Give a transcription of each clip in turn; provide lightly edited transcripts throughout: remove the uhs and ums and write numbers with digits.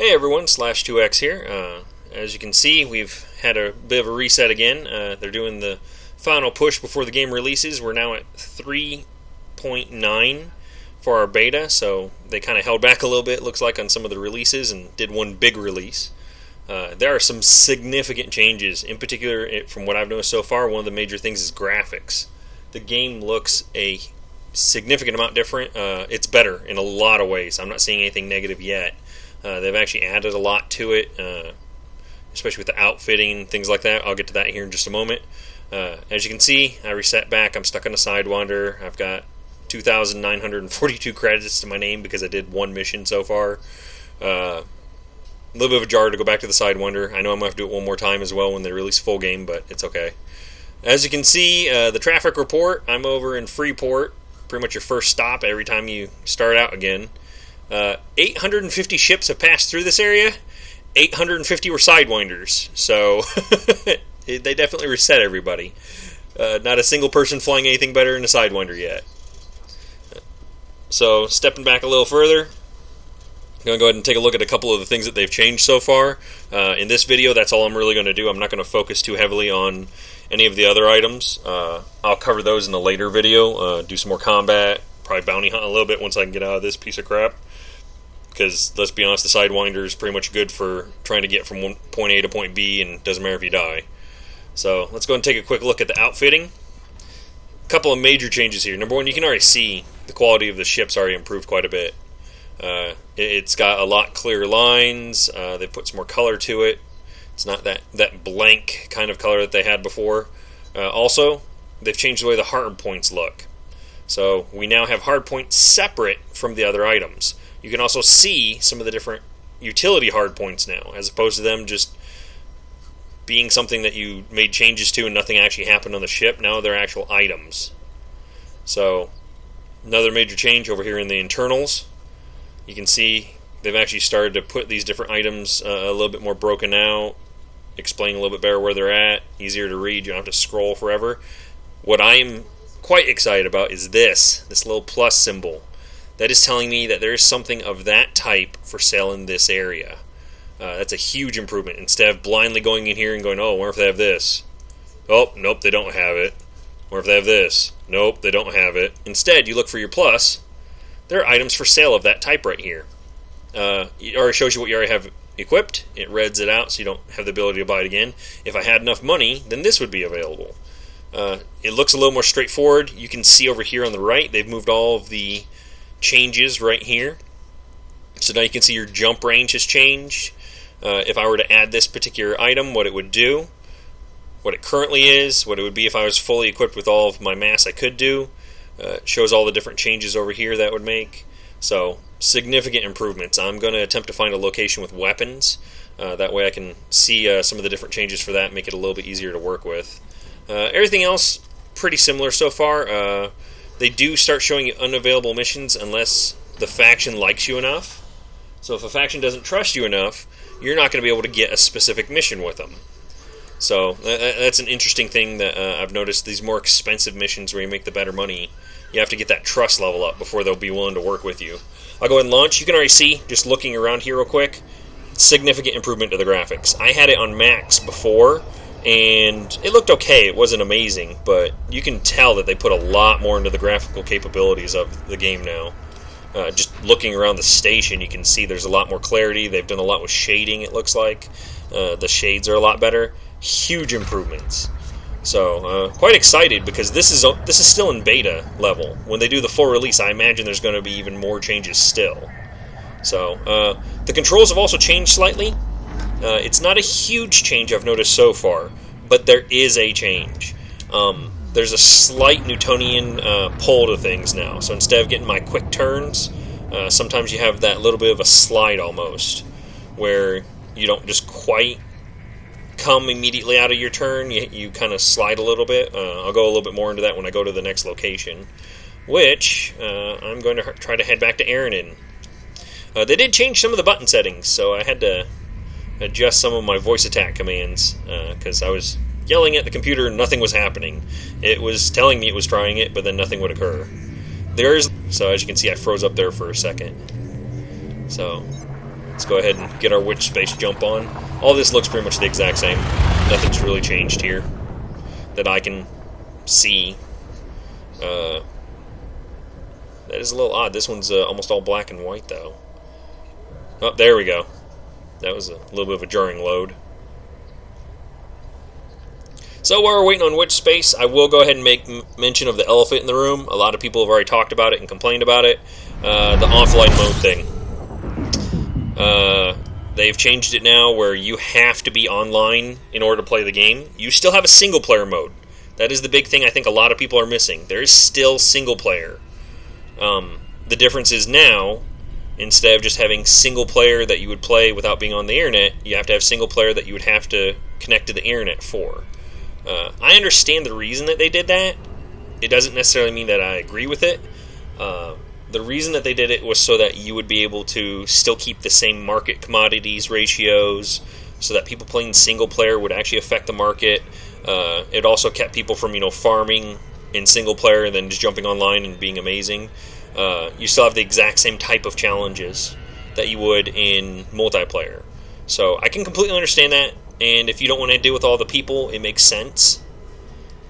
Hey everyone, Slash2X here. As you can see, we've had a bit of a reset again. They're doing the final push before the game releases. We're now at 3.9 for our beta, so they kind of held back a little bit, looks like, on some of the releases and did one big release. There are some significant changes. In particular, from what I've noticed so far, one of the major things is graphics. The game looks a significant amount different. It's better in a lot of ways. I'm not seeing anything negative yet. They've actually added a lot to it, especially with the outfitting and things like that. I'll get to that here in just a moment. As you can see, I reset back. I'm stuck on a Sidewinder. I've got 2,942 credits to my name because I did one mission so far. A little bit of a jar to go back to the Sidewinder. I know I'm going to have to do it one more time as well when they release full game, but it's okay. As you can see, the traffic report, I'm over in Freeport, pretty much your first stop every time you start out again. 850 ships have passed through this area. 850 were Sidewinders, so they definitely reset everybody. Not a single person flying anything better in a Sidewinder yet. So, stepping back a little further, I'm going to go ahead and take a look at a couple of the things that they've changed so far. In this video, that's all I'm really going to do. I'm not going to focus too heavily on any of the other items. I'll cover those in a later video, do some more combat, probably bounty hunt a little bit once I can get out of this piece of crap. Because, let's be honest, the Sidewinder is pretty much good for trying to get from point A to point B, and it doesn't matter if you die. So, let's go and take a quick look at the outfitting. A couple of major changes here. Number one, you can already see the quality of the ship's already improved quite a bit. It's got a lot clearer lines. They put some more color to it. It's not that blank kind of color that they had before. Also, they've changed the way the hard points look. So, we now have hard points separate from the other items. You can also see some of the different utility hard points now, as opposed to them just being something that you made changes to and nothing actually happened on the ship. Now they're actual items. So, another major change over here in the internals. You can see they've actually started to put these different items a little bit more broken out, explain a little bit better where they're at, easier to read, you don't have to scroll forever. What I'm quite excited about is this little plus symbol. That is telling me that there is something of that type for sale in this area. That's a huge improvement. Instead of blindly going in here and going, oh, I wonder if they have this. Oh, nope, they don't have it. Or if they have this. Nope, they don't have it. Instead, you look for your plus. There are items for sale of that type right here. It already shows you what you already have equipped. It reds it out so you don't have the ability to buy it again. If I had enough money, then this would be available. It looks a little more straightforward. You can see over here on the right, they've moved all of the changes right here. So now you can see your jump range has changed. If I were to add this particular item, what it would do, what it currently is, what it would be if I was fully equipped with all of my mass I could do. It shows all the different changes over here that would make. So, significant improvements. I'm going to attempt to find a location with weapons. That way I can see some of the different changes for that, make it a little bit easier to work with. Everything else, pretty similar so far. They do start showing you unavailable missions unless the faction likes you enough. So if a faction doesn't trust you enough, you're not going to be able to get a specific mission with them. So that's an interesting thing that I've noticed. These more expensive missions where you make the better money, you have to get that trust level up before they'll be willing to work with you. I'll go ahead and launch. You can already see, just looking around here real quick, significant improvement to the graphics. I had it on max before, and it looked okay. It wasn't amazing, but you can tell that they put a lot more into the graphical capabilities of the game now. Just looking around the station, you can see there's a lot more clarity. They've done a lot with shading, it looks like. The shades are a lot better. Huge improvements. So, quite excited because this is still in beta level. When they do the full release, I imagine there's going to be even more changes still. So, the controls have also changed slightly. It's not a huge change I've noticed so far, but there is a change. There's a slight Newtonian pull to things now. So instead of getting my quick turns, sometimes you have that little bit of a slide almost, where you don't just quite come immediately out of your turn. You kind of slide a little bit. I'll go a little bit more into that when I go to the next location, which I'm going to try to head back to Erin in. They did change some of the button settings, so I had to adjust some of my voice attack commands because I was yelling at the computer and nothing was happening. It was telling me it was trying it, but then nothing would occur. So as you can see, I froze up there for a second. So Let's go ahead and get our witch space jump on. All this looks pretty much the exact same. Nothing's really changed here that I can see. That is a little odd. This one's almost all black and white, though. Oh, there we go. That was a little bit of a jarring load. So while we're waiting on witch space, I will go ahead and make mention of the elephant in the room. A lot of people have already talked about it and complained about it. The offline mode thing. They've changed it now where you have to be online in order to play the game. You still have a single player mode. That is the big thing I think a lot of people are missing. There is still single player. The difference is now, instead of just having single player that you would play without being on the internet, you have to have single player that you would have to connect to the internet for. I understand the reason that they did that. It doesn't necessarily mean that I agree with it. The reason that they did it was so that you would be able to still keep the same market commodities ratios, so that people playing single player would actually affect the market. It also kept people from, farming in single player and then just jumping online and being amazing. You still have the exact same type of challenges that you would in multiplayer. So I can completely understand that, and if you don't want to deal with all the people, it makes sense.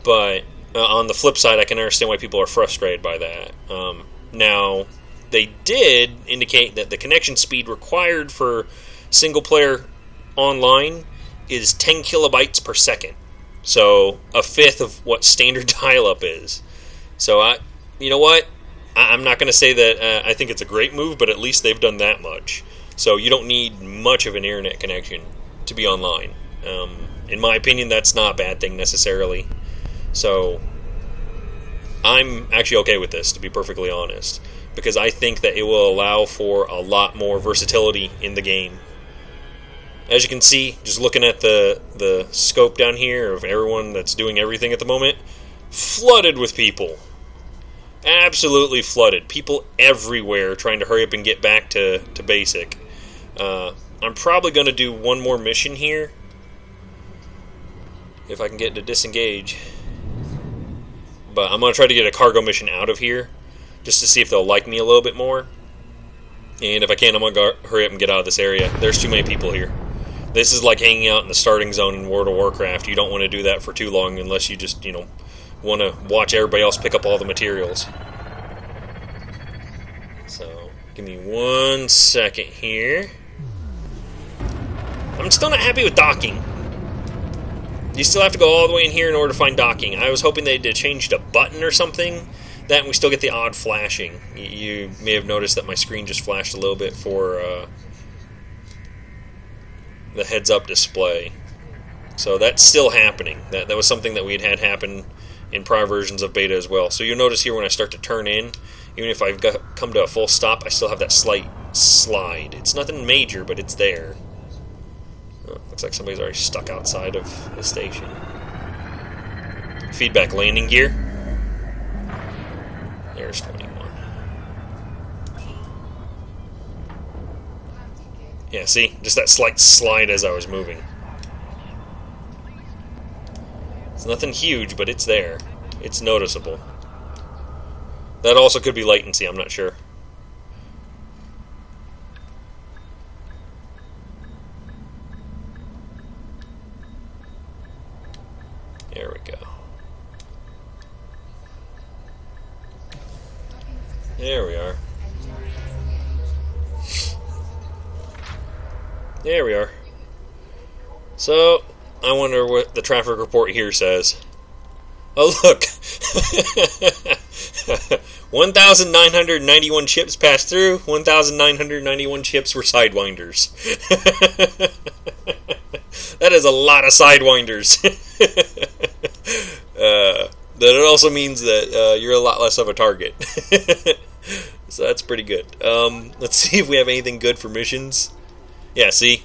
But on the flip side, I can understand why people are frustrated by that. Now, they did indicate that the connection speed required for single player online is 10 kilobytes per second. So, a fifth of what standard dial-up is. So, you know what? I'm not going to say that I think it's a great move, but at least they've done that much. So, you don't need much of an internet connection to be online. In my opinion, that's not a bad thing necessarily. So, I'm actually okay with this, to be perfectly honest, because I think that it will allow for a lot more versatility in the game. As you can see, just looking at the scope down here of everyone that's doing everything at the moment, flooded with people. Absolutely flooded. People everywhere trying to hurry up and get back to basic. I'm probably going to do one more mission here, if I can get to disengage. But I'm going to try to get a cargo mission out of here, just to see if they'll like me a little bit more. And if I can, I'm going to hurry up and get out of this area. There's too many people here. This is like hanging out in the starting zone in World of Warcraft. You don't want to do that for too long unless you just, want to watch everybody else pick up all the materials. So, give me 1 second here. I'm still not happy with docking. You still have to go all the way in here in order to find docking. I was hoping they'd changed a button or something. That and we still get the odd flashing. You may have noticed that my screen just flashed a little bit for the heads-up display. So that's still happening. That was something that we had happen in prior versions of beta as well. So you'll notice here when I start to turn in, even if I've come to a full stop, I still have that slight slide. It's nothing major, but it's there. Looks like somebody's already stuck outside of the station. Feedback landing gear. There's 21. Yeah, see? Just that slight slide as I was moving. It's nothing huge, but it's there. It's noticeable. That also could be latency, I'm not sure. There we go. There we are. There we are. So, I wonder what the traffic report here says. Oh, look! 1,991 chips passed through, 1,991 chips were sidewinders. That is a lot of sidewinders. That also means that you're a lot less of a target. So that's pretty good. Let's see if we have anything good for missions. Yeah, see?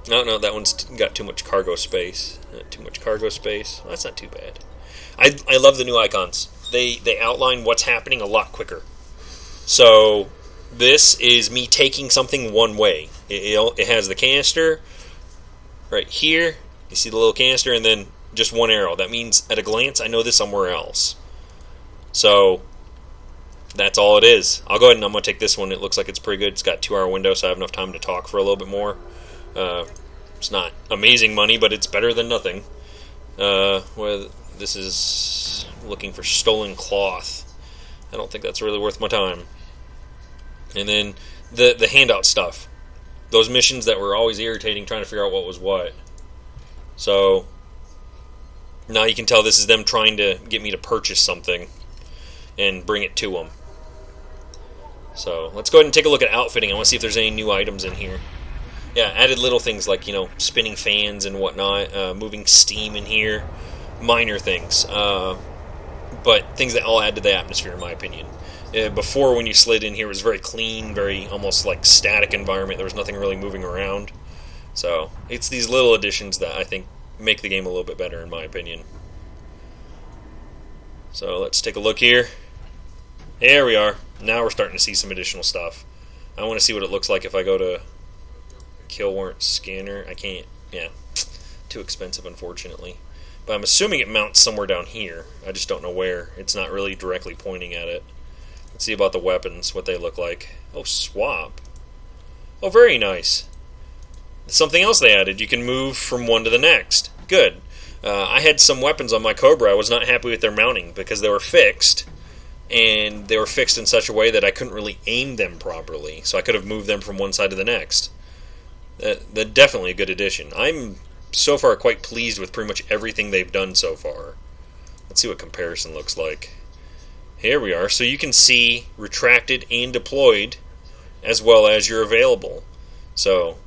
No, that one's got too much cargo space. Too much cargo space. Well, that's not too bad. I love the new icons. They outline what's happening a lot quicker. So this is me taking something one way. It has the canister right here. You see the little canister, and then just one arrow. That means at a glance I know this somewhere else. So that's all it is. I'll go ahead and I'm going to take this one. It looks like it's pretty good. It's got a 2-hour window, so I have enough time to talk for a little bit more. It's not amazing money, but it's better than nothing. Well, this is looking for stolen cloth. I don't think that's really worth my time. And then the handout stuff. Those missions that were always irritating, trying to figure out what was what. So now you can tell this is them trying to get me to purchase something and bring it to them. So let's go ahead and take a look at outfitting. I want to see if there's any new items in here. Yeah, added little things like, spinning fans and whatnot, moving steam in here, minor things, but things that all add to the atmosphere, in my opinion. Before, when you slid in here, it was very clean, very almost like static environment. There was nothing really moving around. So it's these little additions that I think make the game a little bit better, in my opinion. So let's take a look here. There we are. Now we're starting to see some additional stuff. I want to see what it looks like if I go to kill warrant scanner. I can't. Yeah, too expensive, unfortunately. But I'm assuming it mounts somewhere down here. I just don't know where. It's not really directly pointing at it. Let's see about the weapons, what they look like. Oh, swap. Oh, very nice. Something else they added. You can move from one to the next. Good. I had some weapons on my Cobra. I was not happy with their mounting because they were fixed. And they were fixed in such a way that I couldn't really aim them properly. So I could have moved them from one side to the next. That's definitely a good addition. I'm so far quite pleased with pretty much everything they've done so far. Let's see what comparison looks like. Here we are. So you can see retracted and deployed as well as your available. So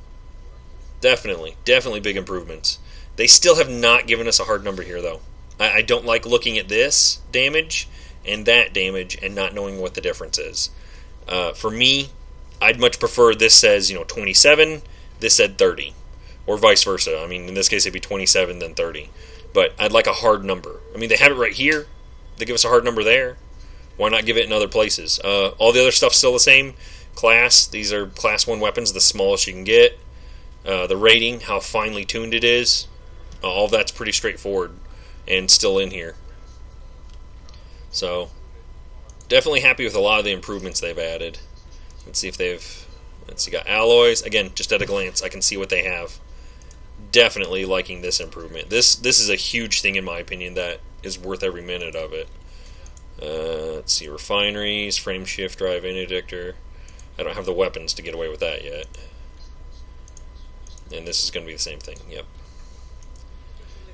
definitely big improvements. They still have not given us a hard number here, though. I don't like looking at this damage and that damage and not knowing what the difference is. For me, I'd much prefer this says 27, this said 30, or vice versa. I mean, in this case, it'd be 27 then 30. But I'd like a hard number. I mean, they have it right here. They give us a hard number there. Why not give it in other places? All the other stuff's still the same. Class, these are Class 1 weapons, the smallest you can get. The rating, how finely tuned it is. All of that's pretty straightforward and still in here. So, definitely happy with a lot of the improvements they've added. Let's see if got alloys. Again, just at a glance, I can see what they have. Definitely liking this improvement. This is a huge thing in my opinion that is worth every minute of it. Let's see, refineries, frame shift drive, interdictor. I don't have the weapons to get away with that yet. And this is going to be the same thing, yep.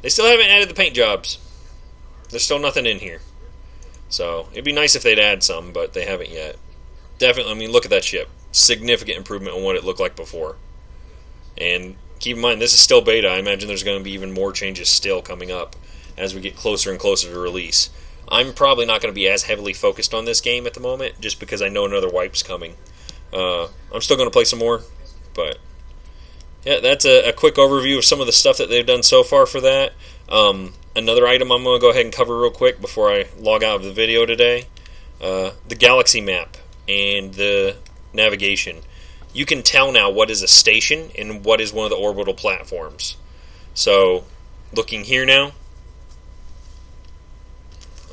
They still haven't added the paint jobs. There's still nothing in here. So, it'd be nice if they'd add some, but they haven't yet. Definitely, I mean, look at that ship. Significant improvement on what it looked like before. And keep in mind, this is still beta. I imagine there's going to be even more changes still coming up as we get closer and closer to release. I'm probably not going to be as heavily focused on this game at the moment, just because I know another wipe's coming. I'm still going to play some more, but yeah, that's a quick overview of some of the stuff that they've done so far for that. Another item I'm going to go ahead and cover real quick before I log out of the video today. The galaxy map and the navigation. You can tell now what is a station and what is one of the orbital platforms. So, looking here now,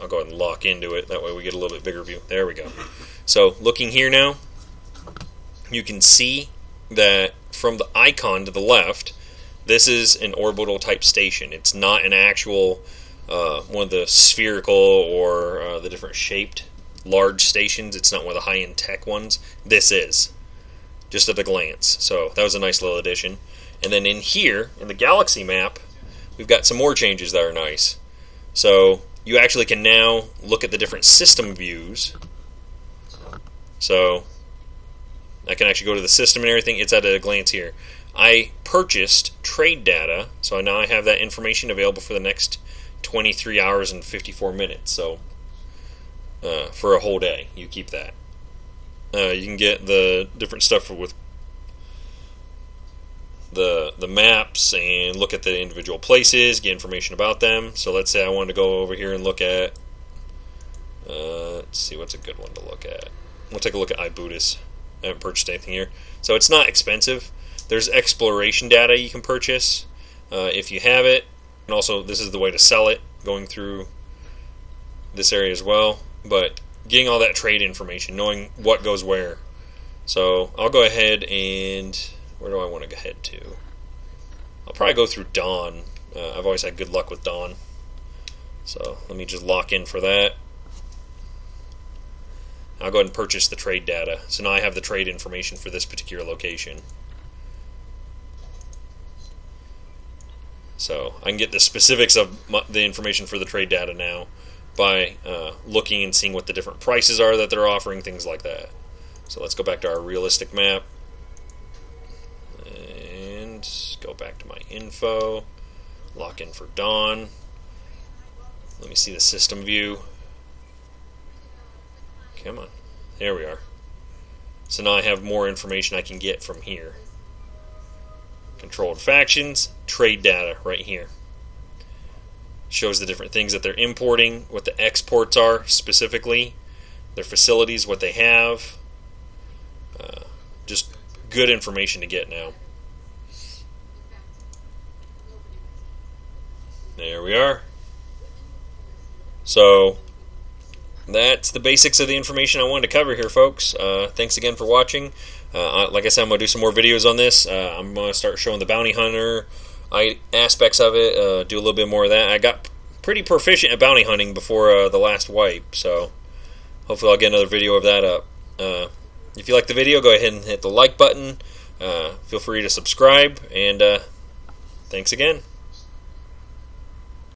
I'll go ahead and lock into it. That way we get a little bit bigger view. There we go. So, looking here now, you can see that from the icon to the left, this is an orbital type station. It's not an actual one of the spherical or the different shaped large stations. It's not one of the high-end tech ones. This is, just at a glance. So that was a nice little addition. And then in here, in the galaxy map, we've got some more changes that are nice. So you actually can now look at the different system views. So I can actually go to the system and everything. It's at a glance here. I purchased trade data, so now I have that information available for the next 23 hours and 54 minutes. So for a whole day, you keep that. You can get the different stuff with the maps and look at the individual places, get information about them. So let's say I wanted to go over here and look at, let's see, what's a good one to look at? We'll take a look at iBuddhist. I haven't purchased anything here. So it's not expensive. There's exploration data you can purchase if you have it. And also, this is the way to sell it, going through this area as well. But getting all that trade information, knowing what goes where. So I'll go ahead and where do I want to head to? I'll probably go through Dawn. I've always had good luck with Dawn. So let me just lock in for that. I'll go ahead and purchase the trade data. So now I have the trade information for this particular location. So I can get the specifics of the information for the trade data now by looking and seeing what the different prices are that they're offering, things like that. So let's go back to our realistic map and go back to my info, lock in for Dawn. Let me see the system view. Come on. There we are. So now I have more information I can get from here. Controlled factions, trade data right here. Shows the different things that they're importing, what the exports are specifically, their facilities, what they have. Just good information to get now. There we are. So that's the basics of the information I wanted to cover here, folks. Thanks again for watching. Like I said, I'm going to do some more videos on this. I'm going to start showing the bounty hunter aspects of it, do a little bit more of that. I got pretty proficient at bounty hunting before the last wipe, so hopefully I'll get another video of that up. If you like the video, go ahead and hit the like button. Feel free to subscribe, and thanks again.